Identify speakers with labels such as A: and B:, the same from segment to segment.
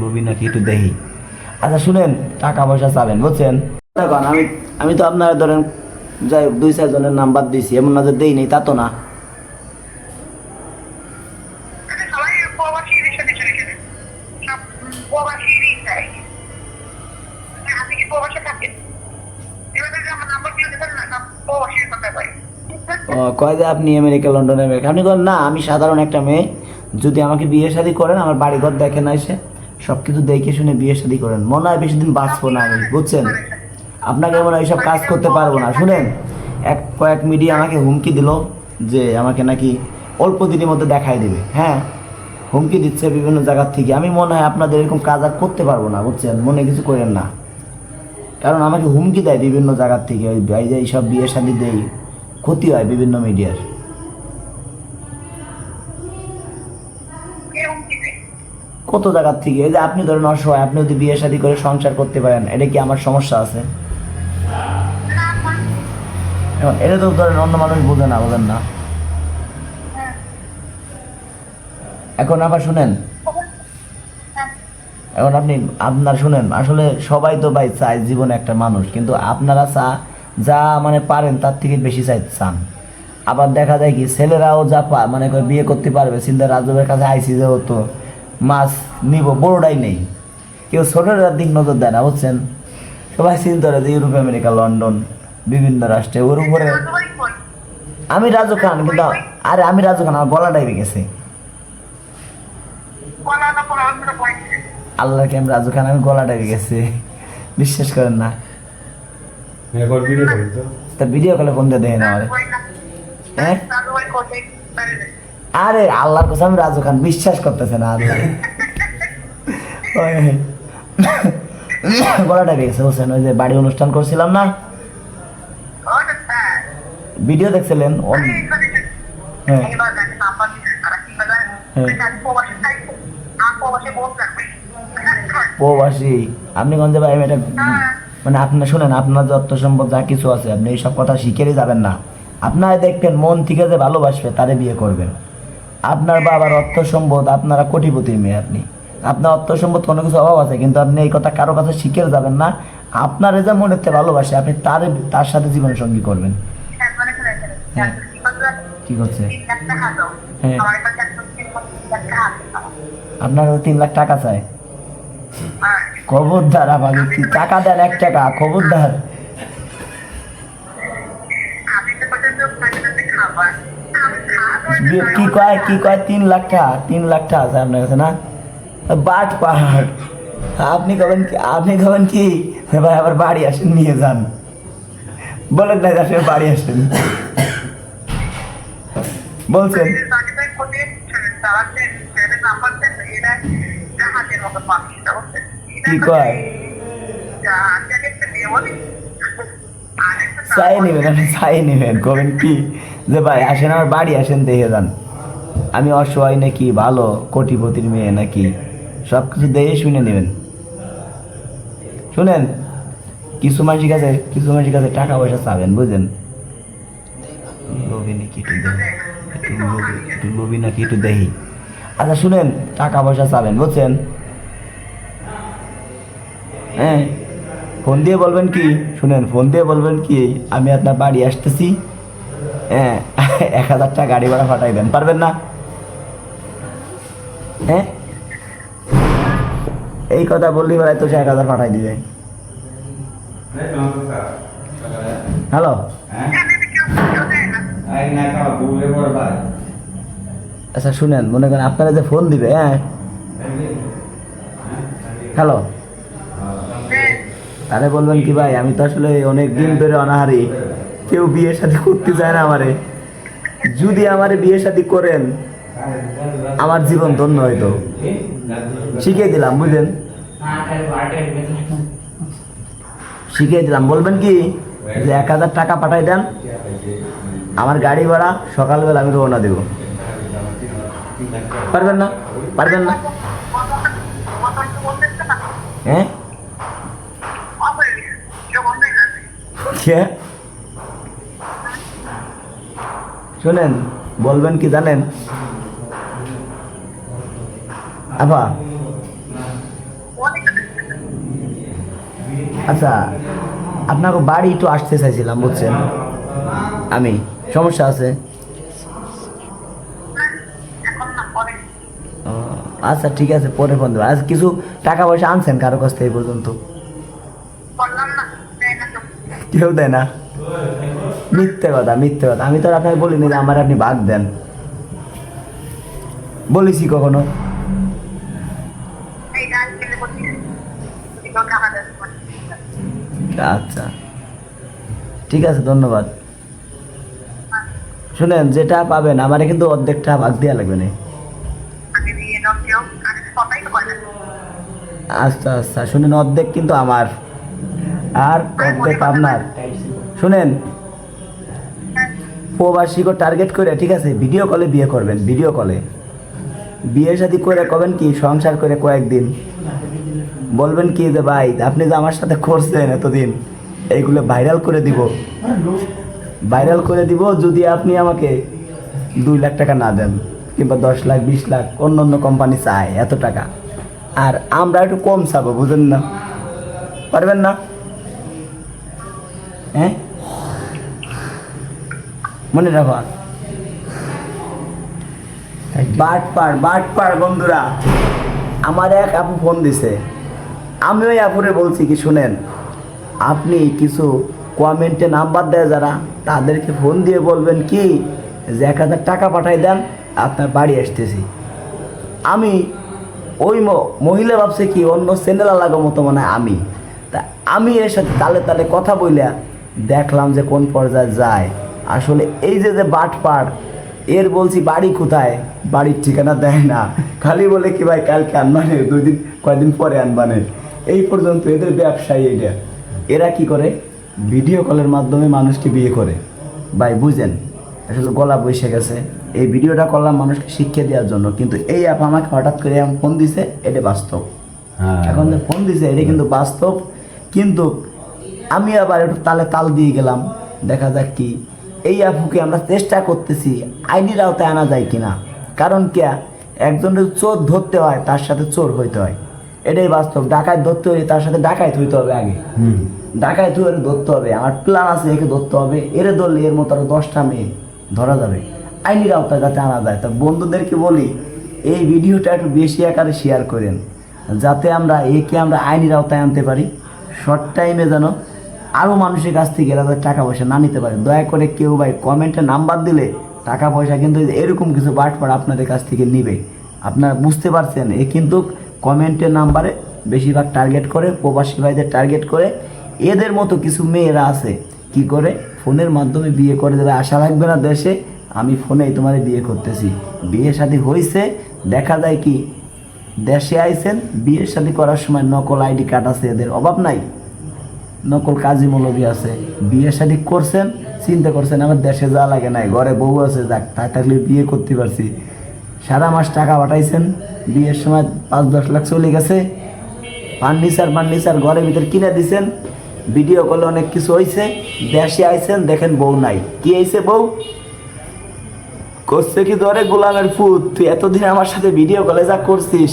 A: Movie নাকি একটু দেখি। আচ্ছা শুনেন, টাকা পয়সা চাবেন বুঝছেন। দেখুন আমি তো আপনারা ধরেন যাই হোক 2-4 জনের নাম্বার দিয়েছি, এমন না যে দেই নেই তা তো না। ও কয় যে আপনি আমেরিকা লন্ডনে আমেরিকা, আপনি বলেন না আমি সাধারণ একটা মেয়ে, যদি আমাকে বিয়ে শাদী করেন আমার বাড়িঘর দেখেন এসে সব কিছু দেখে শুনে বিয়ে শাদী করেন, মনে হয় বেশি দিন বাঁচবো না আমি বুঝছেন। আপনাকে মনে হয় এইসব কাজ করতে পারবো না। শুনেন, কয়েক মিডিয়া আমাকে হুমকি দিল যে আমাকে নাকি অল্প দিনের মধ্যে দেখাই দেবে। হ্যাঁ, হুমকি দিচ্ছে বিভিন্ন জায়গার থেকে। আমি মনে হয় আপনাদের এরকম কাজ আর করতে পারবো না বুঝছেন, মনে কিছু করেন না। কারণ আমাকে হুমকি দেয় বিভিন্ন জায়গার থেকে, ওই যে এইসব বিয়ে শাদী দেই, ক্ষতি হয় বিভিন্ন মিডিয়ার। কত জায়গার থেকে, এই যে আপনি ধরেন অসহায়, আপনি যদি বিয়ে শাদী করে সংসার করতে পারেন, এটা কি আমার সমস্যা আছে? এখন এটা তো ধরেন অন্য মানুষ বোঝে না, বোঝেন না। এখন আবার শুনেন, এখন আপনার শুনেন, আসলে সবাই তো ভাই চায় জীবনে একটা মানুষ, কিন্তু আপনারা যা মানে পারেন তার থেকে বেশি চান। আবার দেখা যায় কি ছেলেরাও যা মানে বিয়ে করতে পারবে চিন্তা, রাজবের কাছে আইসি যে হতো মাছ নিব, বড়টাই নেই, কেউ ছোটটার দিক নজর দেয় না বুঝছেন। সবাই চিন্তা করে যে ইউরোপ আমেরিকা লন্ডন বিভিন্ন রাষ্ট্রে ওর উপরে। আমি রাজু খান, কিন্তু আরে আমি রাজু খান, আমার গলা ডাইবে গেছে। আল্লাহকে আমি রাজু খান, আমি গলা ডাইবে গেছে, বিশ্বাস করেন না। তা ভিডিও কলে ফোন দিয়ে দেখেন আমার। হ্যাঁ, আরে আল্লাহর কথা, আমি রাজু খান, বিশ্বাস করতেছে না আল্লাহ। গলা ডাইবে গেছে বুঝছেন। ওই যে বাড়ি অনুষ্ঠান করছিলাম না, ভিডিও দেখছিলেন? হ্যাঁ প্রবাসী আপনি গঞ্জে ভাই, এটা মানে আপনার শুনেন, আপনার যত সম্পদ যা কিছু আছে আপনি এইসব কথা শিখেই যাবেন না। আপনারা দেখবেন মন থেকে যে ভালোবাসবে তারে বিয়ে করবেন। আপনার বাবার অর্থ সম্পদ, আপনারা কোটিপতির মেয়ে, আপনার অর্থ সম্পদ কোনো কিছু অভাব আছে, কিন্তু আপনি এই কথা কারো কাছে শিখে যাবেন না। আপনার যে মনেতে ভালোবাসে আপনি তার সাথে জীবন সঙ্গী করবেন। হ্যাঁ, কি করছে? হ্যাঁ, আপনার 3 লাখ টাকা চাই? খবরদার, আমাকে টাকা দেন 1 টাকা, খবরদার। কি কয় 3 লাখ টাকা? 3 লাখ টাকা আছে আপনার কাছে না? বাট পাহাড়। আপনি কবেন কি ভাই আবার বাড়ি আসেন, নিয়ে যান, বলেন না আসলে বাড়ি আসেন বলছেন। কি কয় চাই নেবেন, আপনি চাই নেবেন, কবেন কি যে ভাই আসেন আমার বাড়ি আসেন, দেখে যান আমি অসহায় নাকি ভালো কোটিপতির মেয়ে নাকি, সব কিছু দেখে শুনে নেবেন। শুনেন, কিছু মানুষের কাছে টাকা পয়সা চাবেন বুঝলেন, লোভী নাকি একটু লোভী নাকি একটু দেখি। আচ্ছা শুনেন, টাকা পয়সা চাবেন বুঝছেন। হ্যাঁ, ফোন দিয়ে বলবেন কি, শুনেন ফোন দিয়ে বলবেন কি আমি আপনার বাড়ি আসতেছি, হ্যাঁ 1000 টাকা গাড়ি ভাড়া পাঠাই দেন, পারবেন না? হ্যাঁ, এই কথা বললি বেড়াই তো সে 1000 পাঠাই দিবে। হ্যালো, আচ্ছা শুনেন, মনে করেন আপনারা যে ফোন দিবে, হ্যাঁ হ্যালো, তাহলে বলবেন কি ভাই আমি তো আসলে অনেক দিন ধরে অনাহারি, কেউ বিয়ে শাদী করতে চায় না আমারে, যদি আমারে বিয়ে শাদী করেন আমার জীবন ধন্য হয়তো। শিখিয়ে দিলাম বুঝলেন, শিখিয়ে দিলাম। বলবেন কি যে 1000 টাকা পাঠাই দেন, আমার গাড়ি ভাড়া সকালবেলা আমি রওনা দেব। পারবেন না? পারবেন না? হ্যাঁ, শোনেন বলবেন কি জানেন আপা, আচ্ছা, আপনাকে বাড়ি একটু আসতে চাইছিলাম, বুঝছেন? আমি সমস্যা আছে। ও, আচ্ছা ঠিক আছে, পরে ফোন দেবো। আজ কিছু টাকা পয়সা আনছেন কারো কাছ থেকে এই পর্যন্ত? কেউ দেয় না? মিথ্যে কথা, মিথ্যে কথা। আমি তো আর আপনাকে বলিনি যে আমার আপনি ভাগ দেন, বলেছি কখনো? আচ্ছা ঠিক আছে, ধন্যবাদ। শুনেন, যেটা পাবেন আমারে কিন্তু অর্ধেকটা ভাগ দেওয়া লাগবে না। আচ্ছা আচ্ছা, শুনেন, অর্ধেক কিন্তু আমার আর অর্ধেক আপনার। শুনেন, প্রবাসীকে টার্গেট করে, ঠিক আছে, ভিডিও কলে বিয়ে করবেন, ভিডিও কলে বিয়ে শাদী করে করবেন কি, সংসার করে কয়েকদিন বলবেন কি যে ভাই আপনি যে আমার সাথে করছেন এতদিন, এইগুলো ভাইরাল করে দিব, ভাইরাল করে দিব যদি আপনি আমাকে 2 লাখ টাকা না দেন, কিংবা 10 লাখ 20 লাখ, অন্য অন্য কোম্পানি চায় এত টাকা, আর আমরা একটু কম চাবো, বুঝেন না? পারবেন না? হ্যাঁ, মনে রাখো। বাটপার বন্ধুরা, আমার এক আপু ফোন দিছে, আমি ওই আপুরে বলছি কি, শুনেন, আপনি কিছু কমেন্টে নাম্বার দেয় যারা, তাদেরকে ফোন দিয়ে বলবেন কি যে 1,000 টাকা পাঠাই দেন, আপনার বাড়ি আসতেছি। আমি ওই মহিলা ভাবছে কি অন্য চ্যানেল লাগো মতো মনে হয় আমি, তা আমি এর সাথে তালে তালে কথা বইলা দেখলাম যে কোন পর্যায়ে যায়। আসলে এই যে যে বাটপার, এর বলছি বাড়ি কোথায়, বাড়ির ঠিকানা দেয় না, খালি বলে কি ভাই কালকে আনবানে, 2 দিন কয়েকদিন পরে আনবানে, এই পর্যন্ত এদের ব্যবসায়ী এটা। এরা কি করে, ভিডিও কলের মাধ্যমে মানুষকে বিয়ে করে। ভাই বুঝেন, আসলে গলা বসে গেছে। এই ভিডিওটা করলাম মানুষকে শিক্ষা দেওয়ার জন্য, কিন্তু এই অ্যাপ আমাকে হঠাৎ করে ফোন দিছে, এটা বাস্তব। এখন যে ফোন দিছে এটা কিন্তু বাস্তব, কিন্তু আমি আবার একটু তালে তাল দিয়ে গেলাম, দেখা যাক কি। এই অ্যাপকে আমরা চেষ্টা করতেছি আইনের আওতায় আনা যায় কিনা, কারণ কে, একজনের চোর ধরতে হয় তার সাথে চোর হইতে হয়, এটাই বাস্তব। ডাকাত ধরতে হলে তার সাথে ডাকাত হইতে হবে আগে, ডাকাত হয়ে ধরতে হবে। আমার প্ল্যান আছে, একে ধরতে হবে, এরে ধরলে এর মতো আরো 10টা মেয়ে ধরা যাবে, আইনের আওতায় যাতে আনা যায়। তা বন্ধুদেরকে বলি, এই ভিডিওটা একটু বেশি আকারে শেয়ার করেন, যাতে আমরা একে আমরা আইনের আওতায় আনতে পারি, শর্ট টাইমে যেন আরও মানুষের কাছ থেকে এরা টাকা পয়সা না নিতে পারে। দয়া করে কেউ ভাই কমেন্টে নাম্বার দিলে টাকা পয়সা কিন্তু এরকম কিছু বাটপার আপনাদের কাছ থেকে নিবে, আপনারা বুঝতে পারছেন। এ কিন্তু কমেন্টের নাম্বারে বেশিরভাগ টার্গেট করে, প্রবাসী ভাইদের টার্গেট করে। এদের মতো কিছু মেয়েরা আছে কি করে, ফোনের মাধ্যমে বিয়ে করে দেবে, আশা লাগবে না দেশে, আমি ফোনেই তোমার বিয়ে করতেছি। বিয়ে শাদী হয়েছে, দেখা যায় কি দেশে আইছেন, বিয়ে শাদী করার সময় নকল আইডি কার্ড আছে, এদের অভাব নাই, নকল কাজী মৌলবী আছে, বিয়ে শাদী করছেন, চিন্তা করছেন আমার দেশে যাওয়া লাগে নাই, ঘরে বউ আছে, যাক তাই থাকলে বিয়ে করতে পারছি। সারা মাস টাকা পাঠাইছেন, বিয়ের সময় 5-10 লাখ চলে গেছে, ফার্নিচার ঘরের ভিতর কিনে দিছেন, ভিডিও কলে অনেক কিছু হয়েছে, দেশে আইছেন, দেখেন বউ নাই। কি হয়েছে, বউ করছে কি, ধরে গোলামের ফুট, তুই এতদিন আমার সাথে ভিডিও কলে যা করছিস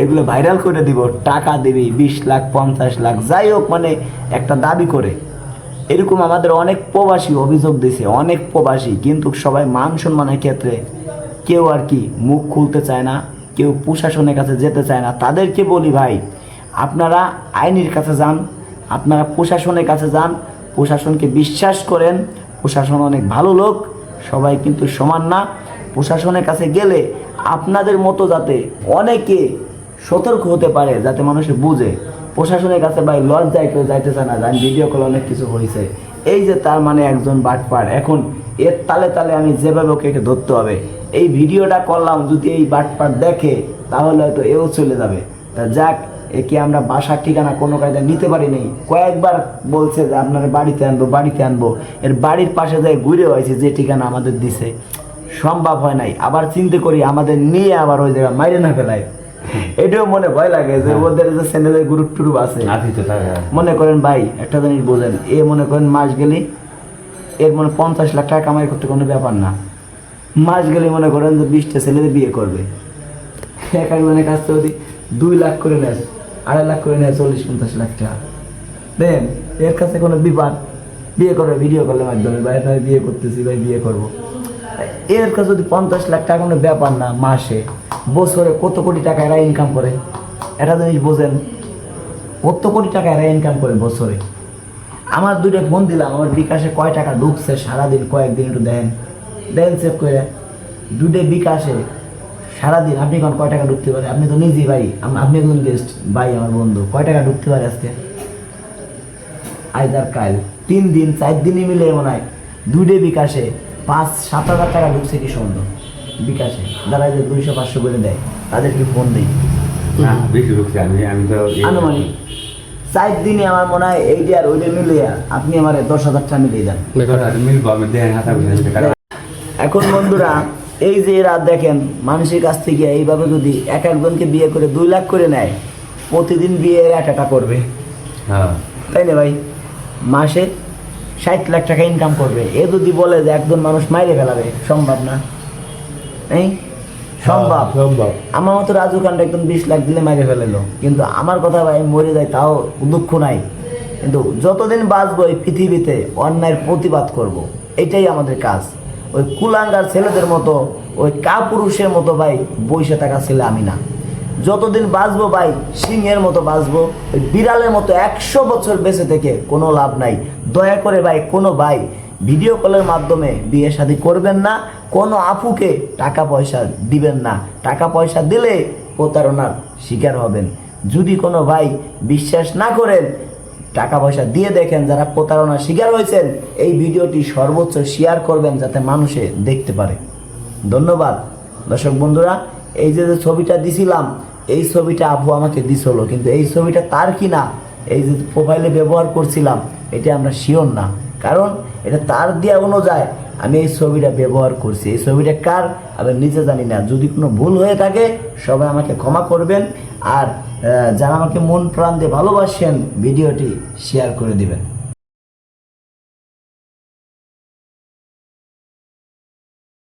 A: এগুলো ভাইরাল করে দিব, টাকা দিবি 20 লাখ 50 লাখ, যাই হোক, মানে একটা দাবি করে। এরকম আমাদের অনেক প্রবাসী অভিযোগ দিছে, অনেক প্রবাসী, কিন্তু সবাই মান সম্মানের ক্ষেত্রে কেউ আর কি মুখ খুলতে চায় না, কেউ প্রশাসনের কাছে যেতে চায় না। তাদেরকে বলি ভাই, আপনারা আইনের কাছে যান, আপনারা প্রশাসনের কাছে যান, প্রশাসনকে বিশ্বাস করেন, প্রশাসন অনেক ভালো লোক, সবাই কিন্তু সমান না। প্রশাসনের কাছে গেলে আপনাদের মতো যাতে অনেকে সতর্ক হতে পারে, যাতে মানুষে বুঝে। প্রশাসনের কাছে ভাই লজ্জায় কেউ যাইতে চায় না, জান ভিডিও কলে অনেক কিছু হয়েছে, এই যে তার মানে একজন বাটপার। এখন এর তালে তালে আমি যেভাবে ওকে ধরতে হবে, এই ভিডিওটা করলাম, যদি এই বাটপার দেখে তাহলে হয়তো এও চলে যাবে। তা যাক, একে আমরা বাসার ঠিকানা কোনো কায়দা নিতে পারি নাই, কয়েকবার বলছে যে আপনার বাড়িতে আনবো, এর বাড়ির পাশে যায় ঘুরে হয়েছে, যে ঠিকানা আমাদের দিছে সম্ভব হয় নাই। আবার চিন্তা করি আমাদের নিয়ে আবার ওই জায়গায় মাইরে না ফেলায়, এটাও মনে ভয় লাগে যে ওদের যে চ্যানেলের গ্রুপ টুরুপ আছে। মনে করেন ভাই একটা জিনিস বোঝেন, এ মনে করেন মাস গেলে এর মনে 50 লাখ টাকা কামাই করতে কোনো ব্যাপার না, মাস গেলে মনে করেন যে 20টা ছেলেদের বিয়ে করবে, এক একজনের কাছ থেকে যদি 2 লাখ করে নেয়, 2.5 লাখ করে নেয় 40-50 লাখ টাকা দেন, এর কাছে কোনো বিবাদ বিয়ে করবে ভিডিও কলের মাধ্যমে, ভাই আমি বিয়ে করতেছি ভাই বিয়ে করবো, এর কাছে যদি 50 লাখ টাকা কোনো ব্যাপার না, মাসে বছরে কত কোটি টাকা এরা ইনকাম করে, এটা জিনিস বোঝেন, কত কোটি টাকা এরা ইনকাম করে বছরে। আমার 2টা ফোন দিলাম, আমার বিকাশে কয় টাকা ঢুকছে সারাদিন, কয়েকদিন একটু দেন চেক করে, 2টা বিকাশে সারাদিন আপনি কোন কয় টাকা ঢুকতে পারে, আপনি তো নিজেই ভাই, আপনি একজন গেস্ট ভাই আমার বন্ধু, কয় টাকা ঢুকতে পারে আজকে, আজ আর কাল 3 দিন 4 দিনই মিলে মনে হয় 2টা বিকাশে 5-7 হাজার টাকা ঢুকছে, কি সুন্দর বিকাশে, যারা যে 200-500 করে দেয় তাদেরকে ফোন দিই,
B: না বেশি ঢুকছে, আমি তো
A: আনুমানিক 4 দিনে আমার মনে হয় এইটা আর ওইটা মিলিয়ে আপনি আমার 10,000 টাকা মিলিয়ে দেন।
B: মিলবো, আমি দেন হাতা
A: এখন বন্ধুরা এই যে এরা দেখেন মানুষের কাছ থেকে এইভাবে যদি একজনকে বিয়ে করে 2 লাখ করে নেয়, প্রতিদিন বিয়ে একটা করবে,
B: হ্যাঁ
A: তাই না ভাই, মাসে 60 লাখ টাকা ইনকাম করবে, এ যদি বলে যে একজন মানুষ মাইরে ফেলাবে, সম্ভব না, এই সম্ভব। আমার মতো রাজু খানটা একদম 20 লাখ দিলে মাইরে ফেলালো, কিন্তু আমার কথা ভাই মরে যায় তাও দুঃখ নাই, কিন্তু যতদিন বাঁচবো এই পৃথিবীতে অন্যায়ের প্রতিবাদ করব, এটাই আমাদের কাজ। ওই কুলাঙ্গার ছেলেদের মতো, ওই কাপুরুষের মতো ভাই বইসে থাকা ছেলে আমি না, যতদিন বাঁচবো ভাই সিংহের মতো বাঁচবো, ওই বিড়ালের মতো 100 বছর বেঁচে থেকে কোনো লাভ নাই। দয়া করে ভাই কোনো ভাই ভিডিও কলের মাধ্যমে বিয়ে শাদী করবেন না, কোনো আপুকে টাকা পয়সা দিবেন না, টাকা পয়সা দিলে প্রতারণার শিকার হবেন। যদি কোনো ভাই বিশ্বাস না করেন, টাকা পয়সা দিয়ে দেখেন যারা প্রতারণার শিকার হয়েছেন, এই ভিডিওটি সর্বোচ্চ শেয়ার করবেন যাতে মানুষে দেখতে পারে। ধন্যবাদ দর্শক বন্ধুরা। এই যে ছবিটা দিছিলাম, এই ছবিটা আপু আমাকে দিছিল, কিন্তু এই ছবিটা তার কিনা, এই যে প্রোফাইলে ব্যবহার করছিলাম এটা আমরা শিওর না, কারণ এটা তার দেওয়া অনুযায়ী আমি এই ছবিটা ব্যবহার করছি। এই ছবিটা কার আমি নিজে জানি না, যদি কোনো ভুল হয়ে থাকে সবাই আমাকে ক্ষমা করবেন, আর যারা আমাকে মন প্রাণ দিয়ে ভালোবাসেন ভিডিওটি শেয়ার করে দিবেন।